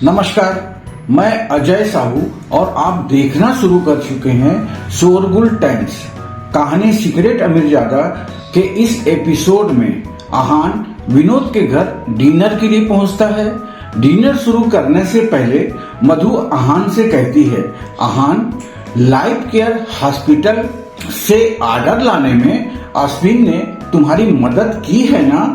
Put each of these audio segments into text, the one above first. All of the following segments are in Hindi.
नमस्कार, मैं अजय साहू और आप देखना शुरू कर चुके हैं शोरगुल टाइम्स। कहानी सीक्रेट अमीरजादा के इस एपिसोड में अहान विनोद के घर डिनर के लिए पहुंचता है। डिनर शुरू करने से पहले मधु अहान से कहती है, अहान, लाइफ केयर हॉस्पिटल से ऑर्डर लाने में अश्विन ने तुम्हारी मदद की है ना?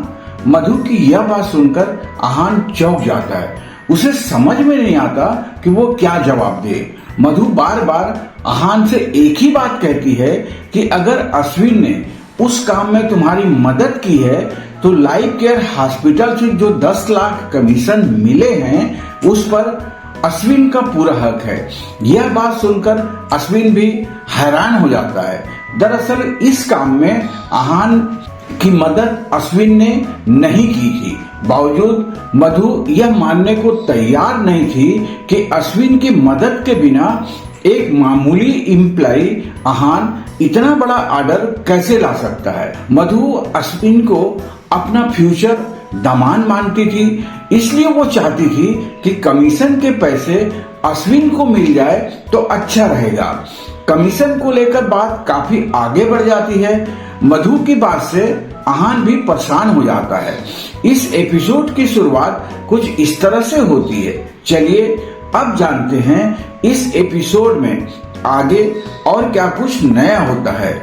मधु की यह बात सुनकर अहान चौंक जाता है। उसे समझ में नहीं आता कि वो क्या जवाब दे। मधु बार बार अहान से एक ही बात कहती है कि अगर अश्विन ने उस काम में तुम्हारी मदद की है तो लाइफ केयर हॉस्पिटल से जो 10 लाख कमीशन मिले हैं उस पर अश्विन का पूरा हक है। यह बात सुनकर अश्विन भी हैरान हो जाता है। दरअसल इस काम में अहान की मदद अश्विन ने नहीं की थी। बावजूद मधु यह मानने को तैयार नहीं थी कि अश्विन की मदद के बिना एक मामूली एम्प्लॉय अहान इतना बड़ा ऑर्डर कैसे ला सकता है। मधु अश्विन को अपना फ्यूचर दामाद मानती थी, इसलिए वो चाहती थी कि कमीशन के पैसे अश्विन को मिल जाए तो अच्छा रहेगा। कमीशन को लेकर बात काफी आगे बढ़ जाती है। मधु की बात से अहान भी परेशान हो जाता है। इस एपिसोड की शुरुआत कुछ इस तरह से होती है। चलिए अब जानते हैं इस एपिसोड में आगे और क्या कुछ नया होता है।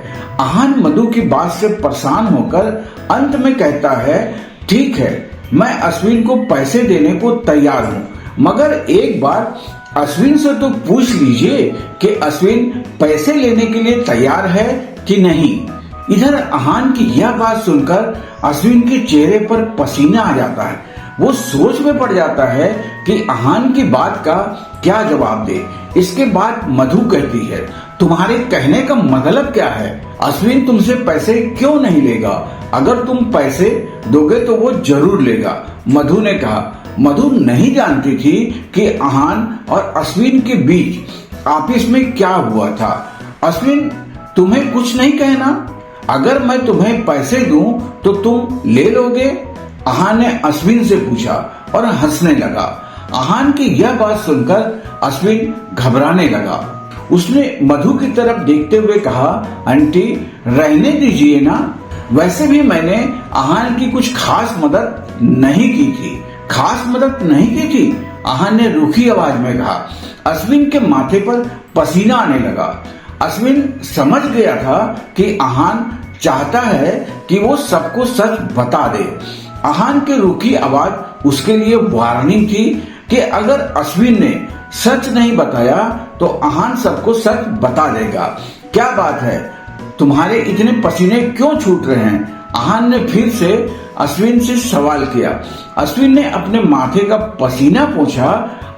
अहान मधु की बात से परेशान होकर अंत में कहता है, ठीक है, मैं अश्विन को पैसे देने को तैयार हूँ, मगर एक बार अश्विन से तो पूछ लीजिए कि अश्विन पैसे लेने के लिए तैयार है कि नहीं। इधर अहान की यह बात सुनकर अश्विन के चेहरे पर पसीना आ जाता है। वो सोच में पड़ जाता है कि अहान की बात का क्या जवाब दे। इसके बाद मधु कहती है, तुम्हारे कहने का मतलब क्या है? अश्विन तुमसे पैसे क्यों नहीं लेगा? अगर तुम पैसे दोगे तो वो जरूर लेगा। मधु ने कहा। मधु नहीं जानती थी कि अहान और अश्विन के बीच ऑफिस में क्या हुआ था। अश्विन, तुम्हें कुछ नहीं कहना? अगर मैं तुम्हें पैसे दूं तो तुम ले लोगे? अहान ने अश्विन से पूछा और हंसने लगा। अहान की यह बात सुनकर अश्विन घबराने लगा। उसने मधु की तरफ देखते हुए कहा, आंटी रहने दीजिए ना। वैसे भी मैंने अहान की कुछ खास मदद नहीं की थी। खास मदद नहीं की थी? अहान ने रूखी आवाज में कहा। अश्विन के माथे पर पसीना आने लगा। अश्विन समझ गया था कि अहान चाहता है कि वो सबको सच बता दे। अहान की रूखी आवाज उसके लिए वार्निंग थी कि अगर अश्विन ने सच नहीं बताया तो अहान सबको सच बता देगा। क्या बात है, तुम्हारे इतने पसीने क्यों छूट रहे हैं? अहान ने फिर से अश्विन से सवाल किया। अश्विन ने अपने माथे का पसीना पोंछा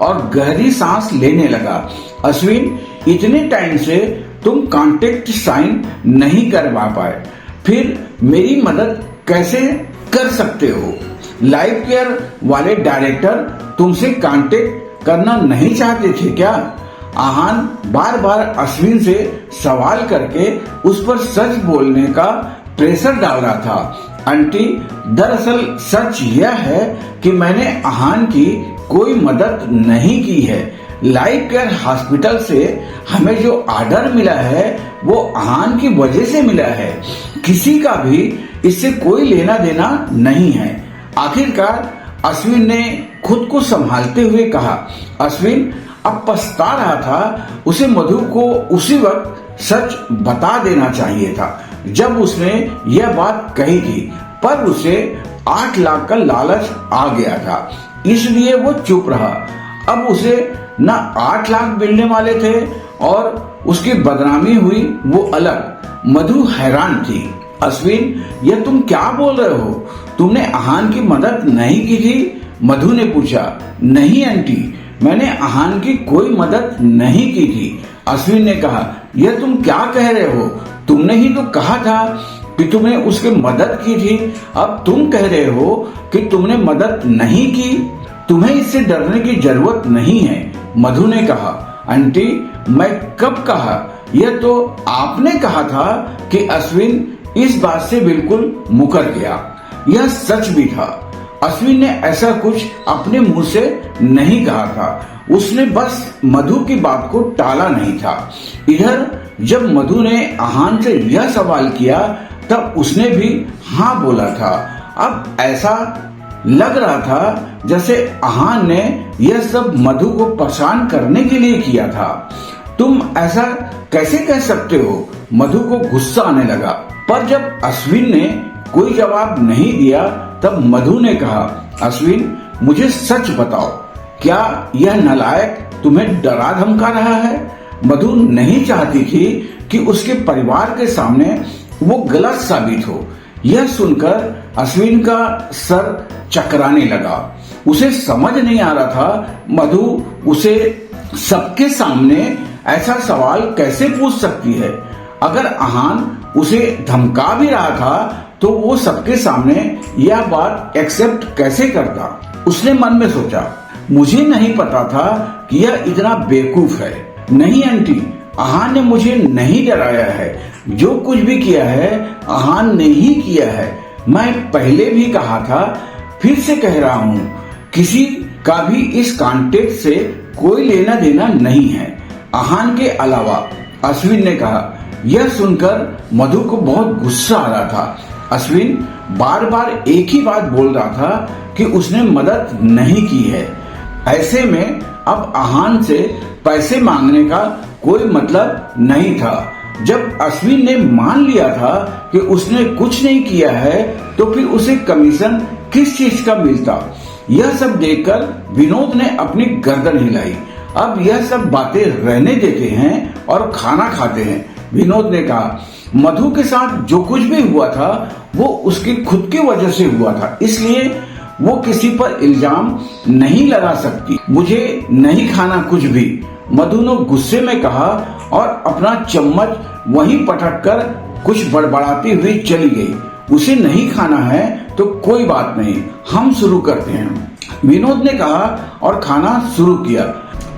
और गहरी सांस लेने लगा। अश्विन, इतने टाइम से तुम कांटेक्ट साइन नहीं करवा पाए, फिर मेरी मदद कैसे कर सकते हो? लाइफ केयर वाले डायरेक्टर तुमसे कांटेक्ट करना नहीं चाहते थे क्या? अहान बार बार अश्विन से सवाल करके उस पर सच बोलने का प्रेशर डाल रहा था। आंटी, दरअसल सच यह है कि मैंने अहान की कोई मदद नहीं की है। लाइफ केयर हॉस्पिटल से हमें जो ऑर्डर मिला है वो अहान की वजह से मिला है। किसी का भी इससे कोई लेना देना नहीं है। आखिरकार अश्विन ने खुद को संभालते हुए कहा। अश्विन अब पछता रहा था। उसे मधु को उसी वक्त सच बता देना चाहिए था जब उसने यह बात कही थी, पर उसे 8 लाख का लालच आ गया था, इसलिए वो चुप रहा। अब उसे न 8 लाख मिलने वाले थे और उसकी बदनामी हुई वो अलग। मधु हैरान थी। अश्विन, यह तुम क्या बोल रहे हो? तुमने अहान की मदद नहीं की थी? मधु ने पूछा। नहीं आंटी, मैंने अहान की कोई मदद नहीं की थी। अश्विन ने कहा, यह तुम क्या कह रहे हो? तुमने ही तो कहा था कि तुमने उसकी मदद की थी। अब तुम कह रहे हो कि तुमने मदद नहीं की। तुम्हें इससे डरने की जरूरत नहीं है। मधु ने कहा। आंटी, मैं कब कहा? यह तो आपने कहा था कि अश्विन इस बात से बिल्कुल मुकर गया। यह सच भी था। अश्विन ने ऐसा कुछ अपने मुंह से नहीं कहा था, उसने बस मधु की बात को टाला नहीं था। इधर जब मधु ने आहान से यह सवाल किया तब उसने भी हाँ बोला था। अब ऐसा लग रहा था जैसे आहान ने यह सब मधु को परेशान करने के लिए किया था। तुम ऐसा कैसे कह सकते हो? मधु को गुस्सा आने लगा, पर जब अश्विन ने कोई जवाब नहीं दिया तब मधु ने कहा, अश्विन मुझे सच बताओ, क्या यह नालायक तुम्हें डरा धमका रहा है? मधु नहीं चाहती थी कि उसके परिवार के सामने वो गलत साबित हो। यह सुनकर अश्विन का सर चकराने लगा। उसे समझ नहीं आ रहा था मधु उसे सबके सामने ऐसा सवाल कैसे पूछ सकती है। अगर आहान उसे धमका भी रहा था तो वो सबके सामने यह बात एक्सेप्ट कैसे करता। उसने मन में सोचा, मुझे नहीं पता था कि यह इतना बेवकूफ है। नहीं आंटी, आहान ने मुझे नहीं डराया है। जो कुछ भी किया है आहान ने ही किया है। मैं पहले भी कहा था, फिर से कह रहा हूँ, किसी का भी इस कॉन्टेक्ट से कोई लेना देना नहीं है आहान के अलावा, अश्विन ने कहा। यह सुनकर मधु को बहुत गुस्सा आ रहा था। अश्विन बार बार एक ही बात बोल रहा था कि उसने मदद नहीं की है। ऐसे में अब आहान से पैसे मांगने का कोई मतलब नहीं था। जब अश्विन ने मान लिया था कि उसने कुछ नहीं किया है तो फिर उसे कमीशन किस चीज का मिलता। यह सब देखकर विनोद ने अपनी गर्दन हिलाई। अब यह सब बातें रहने देते हैं और खाना खाते हैं, विनोद ने कहा। मधु के साथ जो कुछ भी हुआ था वो उसकी खुद की वजह से हुआ था, इसलिए वो किसी पर इल्जाम नहीं लगा सकती। मुझे नहीं खाना कुछ भी, मधु ने गुस्से में कहा और अपना चम्मच वहीं पटक कर कुछ बड़बड़ाती हुई चली गई। उसे नहीं खाना है तो कोई बात नहीं, हम शुरू करते हैं, विनोद ने कहा और खाना शुरू किया।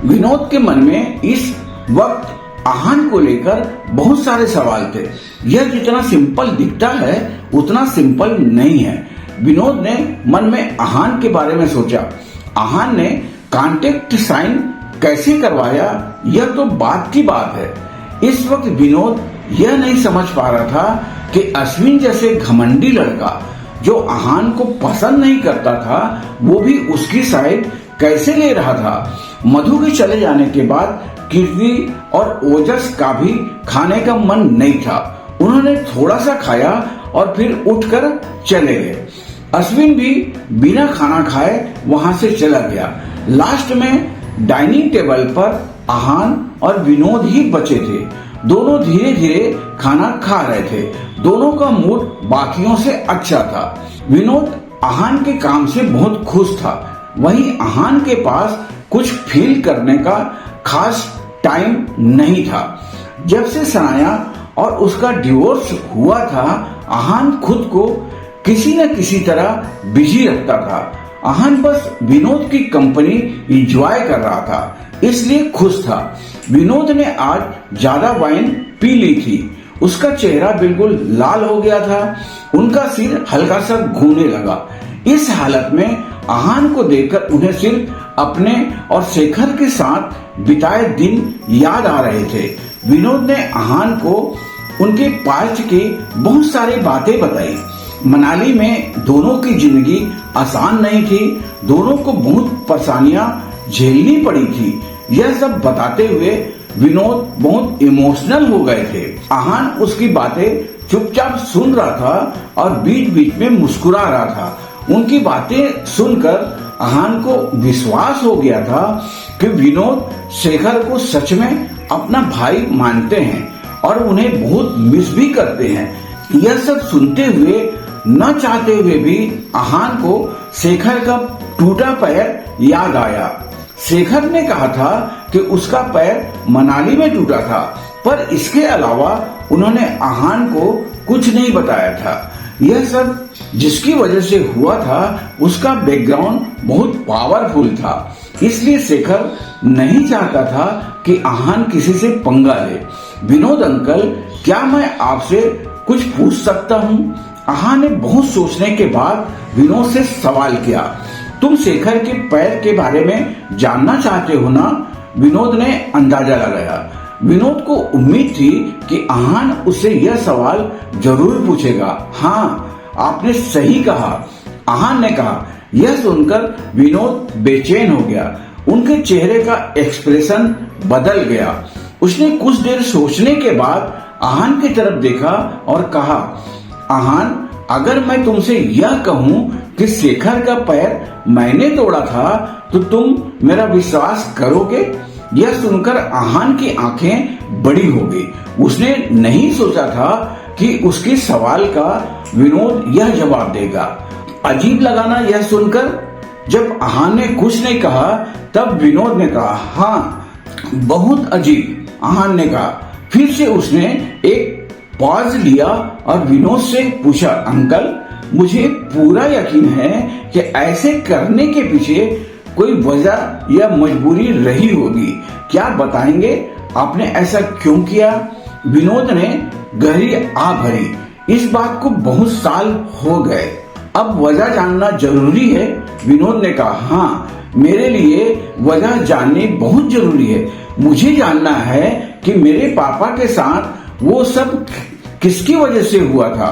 विनोद के मन में इस वक्त आहान को लेकर बहुत सारे सवाल थे। यह जितना सिंपल दिखता है उतना सिंपल नहीं है। विनोद ने मन में आहान के बारे में सोचा। आहान ने कॉन्ट्रैक्ट साइन कैसे करवाया, यह तो बात की बात है। इस वक्त विनोद यह नहीं समझ पा रहा था कि अश्विन जैसे घमंडी लड़का जो आहान को पसंद नहीं करता था वो भी उसकी साइड कैसे ले रहा था। मधु के चले जाने के बाद कीर्ति और ओजस का भी खाने का मन नहीं था। उन्होंने थोड़ा सा खाया और फिर उठकर चले गए। अश्विन भी बिना खाना खाए वहां से चला गया। लास्ट में डाइनिंग टेबल पर आहान और विनोद ही बचे थे। दोनों धीरे धीरे खाना खा रहे थे। दोनों का मूड बाकियों से अच्छा था। विनोद आहान के काम से बहुत खुश था, वहीं आहान के पास कुछ फील करने का खास टाइम नहीं था। जब से सनाया और उसका डिवोर्स हुआ था आहान खुद को किसी न किसी तरह बिजी रखता था। आहान बस विनोद की कंपनी एंजॉय कर रहा था, इसलिए खुश था। विनोद ने आज ज्यादा वाइन पी ली थी। उसका चेहरा बिल्कुल लाल हो गया था। उनका सिर हल्का सा घूमने लगा। इस हालत में आहान को देखकर उन्हें सिर्फ अपने और शेखर के साथ बिताए दिन याद आ रहे थे। विनोद ने आहान को उनके पास्ट की बहुत सारी बातें बताई। मनाली में दोनों की जिंदगी आसान नहीं थी, दोनों को बहुत परेशानियां झेलनी पड़ी थी। यह सब बताते हुए विनोद बहुत इमोशनल हो गए थे। आहान उसकी बातें चुपचाप सुन रहा था और बीच बीच में मुस्कुरा रहा था। उनकी बातें सुनकर आहान को विश्वास हो गया था कि विनोद शेखर को सच में अपना भाई मानते हैं और उन्हें बहुत मिस भी करते हैं। यह सब सुनते हुए न चाहते हुए भी आहान को शेखर का टूटा पैर याद आया। शेखर ने कहा था कि उसका पैर मनाली में टूटा था, पर इसके अलावा उन्होंने आहान को कुछ नहीं बताया था। यह सब जिसकी वजह से हुआ था उसका बैकग्राउंड बहुत पावरफुल था, इसलिए शेखर नहीं चाहता था कि आहान किसी से पंगा ले। विनोद अंकल, क्या मैं आपसे कुछ पूछ सकता हूँ? आहा ने बहुत सोचने के बाद विनोद से सवाल किया, तुम शेखर के पैर के बारे में जानना चाहते हो ना? विनोद ने अंदाजा लगाया। विनोद को उम्मीद थी कि आहान उससे यह सवाल जरूर पूछेगा। हाँ, आपने सही कहा, आहान ने कहा। यह सुनकर विनोद बेचैन हो गया। उनके चेहरे का एक्सप्रेशन बदल गया। उसने कुछ देर सोचने के बाद आहान की तरफ देखा और कहा, आहान, अगर मैं तुमसे यह कहूं कि शेखर का पैर मैंने तोड़ा था तो तुम मेरा विश्वास करोगे? यह सुनकर आहान की आंखें बड़ी हो गई। उसने नहीं सोचा था कि उसके सवाल का विनोद यह जवाब देगा। अजीब लगा ना यह सुनकर? जब आहान ने कुछ नहीं कहा तब विनोद ने कहा, हाँ, बहुत अजीब, आहान ने कहा। फिर से उसने एक पॉज लिया और विनोद से पूछा, अंकल, मुझे पूरा यकीन है कि ऐसे करने के पीछे कोई वजह या मजबूरी रही होगी, क्या बताएंगे? आपने ऐसा क्यों किया? विनोद ने गहरी आह भरी। इस बात को बहुत साल हो गए, अब वजह जानना जरूरी है। विनोद ने कहा, हाँ, मेरे लिए वजह जाननी बहुत जरूरी है। मुझे जानना है कि मेरे पापा के साथ वो सब किसकी वजह से हुआ था।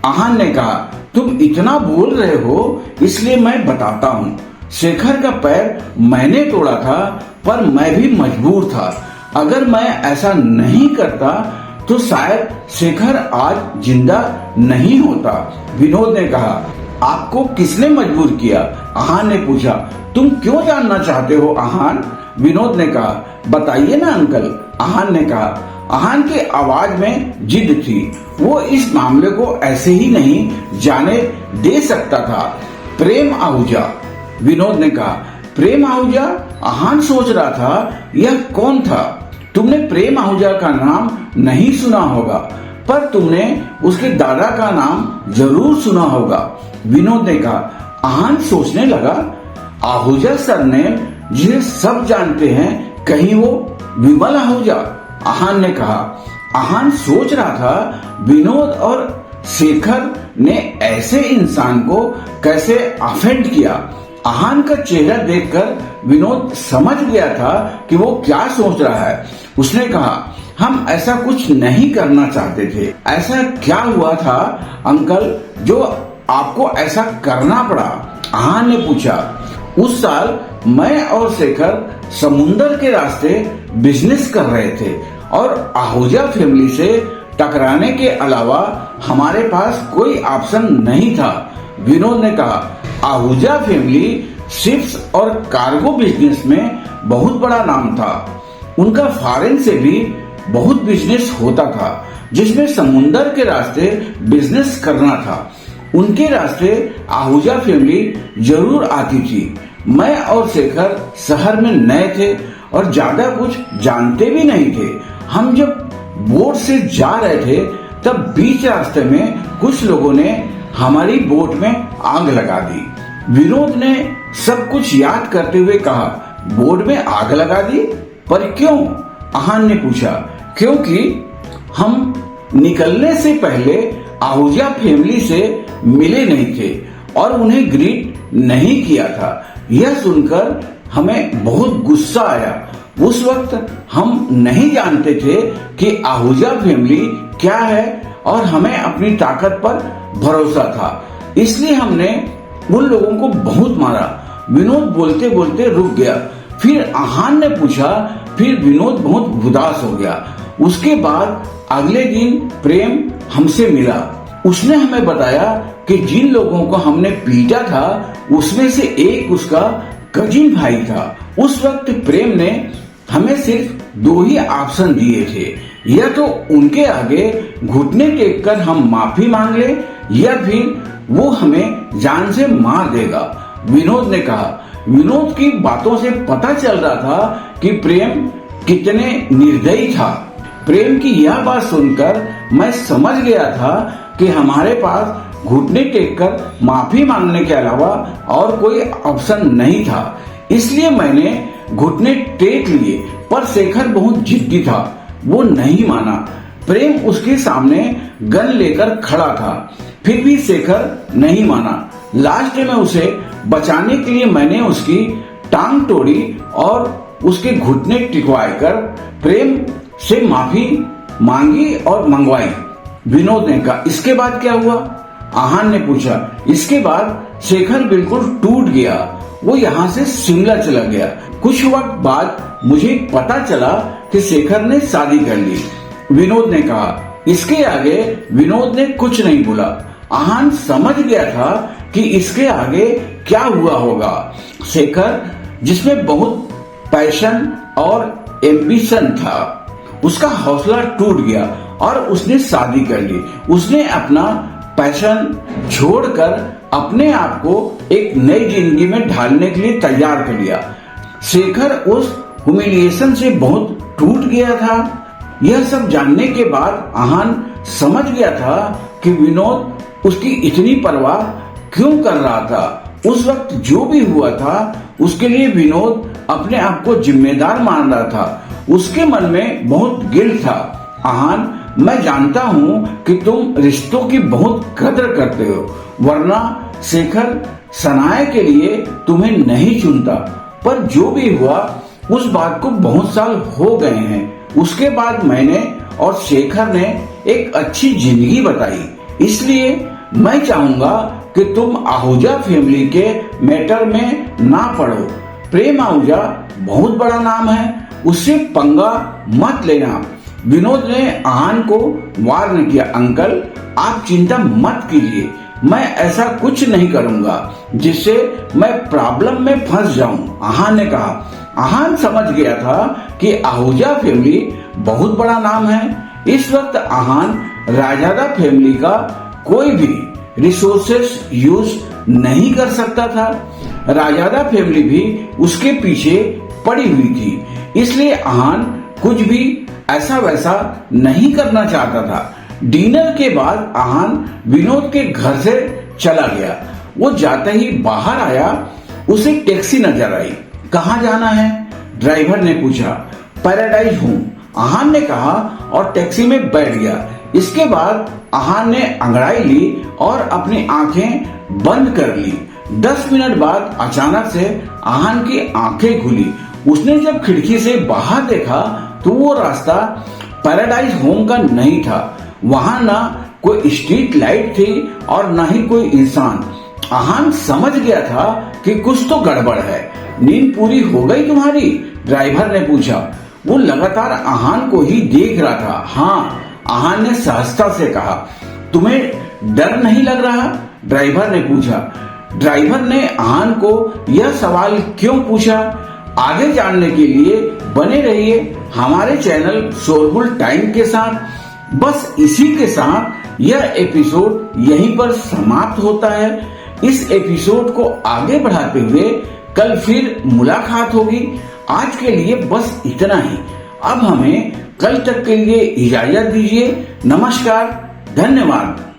आहान ने कहा, तुम इतना बोल रहे हो इसलिए मैं बताता हूँ। शेखर का पैर मैंने तोड़ा था, पर मैं भी मजबूर था। अगर मैं ऐसा नहीं करता तो शायद शेखर आज जिंदा नहीं होता। विनोद ने कहा, आपको किसने मजबूर किया? आहान ने पूछा। तुम क्यों जानना चाहते हो आहान? विनोद ने कहा, बताइए ना अंकल, आहान ने कहा। आहान की आवाज में जिद थी। वो इस मामले को ऐसे ही नहीं जाने दे सकता था। प्रेम आहूजा, विनोद ने कहा। प्रेम आहूजा? आहान सोच रहा था यह कौन था। तुमने प्रेम आहूजा का नाम नहीं सुना होगा, पर तुमने उसके दादा का नाम जरूर सुना होगा, विनोद ने कहा। आहान सोचने लगा, आहूजा सरनेम जिसे सब जानते हैं, कहीं वो विमल आहूजा? आहान ने कहा। आहान सोच रहा था विनोद और शेखर ने ऐसे इंसान को कैसे ऑफेंड किया। आहान का चेहरा देखकर विनोद समझ गया था कि वो क्या सोच रहा है। उसने कहा, हम ऐसा कुछ नहीं करना चाहते थे। ऐसा क्या हुआ था अंकल जो आपको ऐसा करना पड़ा? आहान ने पूछा। उस साल मैं और शेखर समुंदर के रास्ते बिजनेस कर रहे थे और आहूजा फैमिली से टकराने के अलावा हमारे पास कोई ऑप्शन नहीं था, विनोद ने कहा। आहूजा फैमिली शिप्स और कार्गो बिजनेस में बहुत बड़ा नाम था। उनका फॉरेन से भी बहुत बिजनेस होता था, जिसमें समुंदर के रास्ते बिजनेस करना था। उनके रास्ते आहूजा फैमिली जरूर आती थी। मैं और शेखर शहर में नए थे और ज्यादा कुछ जानते भी नहीं थे। हम जब बोट से जा रहे थे तब बीच रास्ते में कुछ लोगों ने हमारी बोट में आग लगा दी। विनोद ने सब कुछ याद करते हुए कहा, बोट में आग लगा दी? पर क्यों? आहान ने पूछा। क्योंकि हम निकलने से पहले आहूजा फैमिली से मिले नहीं थे और उन्हें ग्रीट नहीं किया था। यह सुनकर हमें बहुत गुस्सा आया। उस वक्त हम नहीं जानते थे कि आहूजा फैमिली क्या है और हमें अपनी ताकत पर भरोसा था, इसलिए हमने उन लोगों को बहुत मारा। विनोद बोलते बोलते रुक गया। फिर आहान ने पूछा। फिर विनोद बहुत उदास हो गया। उसके बाद अगले दिन प्रेम हमसे मिला। उसने हमें बताया कि जिन लोगों को हमने पीटा था उसमें से एक उसका कजिन भाई था। उस वक्त प्रेम ने हमें सिर्फ 2 ही ऑप्शन दिए थे, या तो उनके आगे घुटने टेक कर हम माफी मांग ले या फिर वो हमें जान से मार देगा, विनोद ने कहा। विनोद की बातों से पता चल रहा था कि प्रेम कितने निर्दयी था। प्रेम की यह बात सुनकर मैं समझ गया था कि हमारे पास घुटने टेक कर माफी मांगने के अलावा और कोई ऑप्शन नहीं था। इसलिए मैंने घुटने टेक लिए, पर शेखर बहुत जिद्दी था। वो नहीं माना। प्रेम उसके सामने गन लेकर खड़ा था। फिर भी शेखर नहीं माना। लास्ट में उसे बचाने के लिए मैंने उसकी टांग तोड़ी और उसके घुटने टिकवाए कर प्रेम से माफी मांगी और मंगवाई। विनोद ने कहा, इसके बाद क्या हुआ? आहान ने पूछा। इसके बाद शेखर बिल्कुल टूट गया। वो यहाँ से शिमला चला गया। कुछ वक्त बाद मुझे पता चला कि शेखर ने शादी कर ली। विनोद ने कहा। इसके आगे विनोद ने कुछ नहीं बोला। आहान समझ गया था कि इसके आगे क्या हुआ होगा। शेखर, जिसमें बहुत पैशन और एम्बिशन था, उसका हौसला टूट गया और उसने शादी कर ली। उसने अपना पैशन छोड़कर अपने आप को एक नई जिंदगी में ढालने के लिए तैयार कर लिया। शेखर उस ह्यूमिलिएशन से बहुत टूट गया था। यह सब जानने के बाद आहान समझ गया था कि विनोद उसकी इतनी परवाह क्यों कर रहा था। उस वक्त जो भी हुआ था उसके लिए विनोद अपने आप को जिम्मेदार मान रहा था। उसके मन में बहुत गिल्ट था। आहान, मैं जानता हूँ कि तुम रिश्तों की बहुत कदर करते हो, वरना शेखर सनाए के लिए तुम्हें नहीं चुनता। पर जो भी हुआ उस बात को बहुत साल हो गए हैं। उसके बाद मैंने और शेखर ने एक अच्छी जिंदगी बताई। इसलिए मैं चाहूंगा कि तुम आहूजा फैमिली के मैटर में ना पड़ो। प्रेम आहूजा बहुत बड़ा नाम है, उससे पंगा मत लेना। विनोद ने आहान को वार्न किया। अंकल, आप चिंता मत कीजिए, मैं ऐसा कुछ नहीं करूंगा जिससे मैं प्रॉब्लम में फंस जाऊं। आहान ने कहा। आहान समझ गया था कि आहूजा फैमिली बहुत बड़ा नाम है। इस वक्त आहान राजादा फैमिली का कोई भी रिसोर्सेस यूज नहीं कर सकता था। राजादा फैमिली भी उसके पीछे पड़ी हुई थी। इसलिए आहान कुछ भी ऐसा वैसा नहीं करना चाहता था। डिनर के बाद आहान विनोद के घर से चला गया। वो जाते ही बाहर आया, उसे टैक्सी नजर आई। कहाँ जाना है? ड्राइवर ने पूछा। पैराडाइज होम, आहान ने कहा और टैक्सी में बैठ गया। इसके बाद आहान ने अंगड़ाई ली और अपनी आंखें बंद कर ली। 10 मिनट बाद अचानक से आहान की आंखें खुली। उसने जब खिड़की से बाहर देखा तो वो रास्ता पैराडाइज होम का नहीं था। वहां ना कोई स्ट्रीट लाइट थी और ना ही कोई इंसान। आहान समझ गया था कि कुछ तो गड़बड़ है। नींद पूरी हो गई तुम्हारी? ड्राइवर ने पूछा। वो लगातार आहान को ही देख रहा था। हाँ, आहान ने सहजता से कहा। तुम्हें डर नहीं लग रहा? ड्राइवर ने पूछा। ड्राइवर ने आहान को यह सवाल क्यों पूछा, आगे जानने के लिए बने रहिए हमारे चैनल शोरगुल टाइम के साथ। बस इसी के साथ यह एपिसोड यहीं पर समाप्त होता है। इस एपिसोड को आगे बढ़ाते हुए कल फिर मुलाकात होगी। आज के लिए बस इतना ही। अब हमें कल तक के लिए इजाजत दीजिए। नमस्कार, धन्यवाद।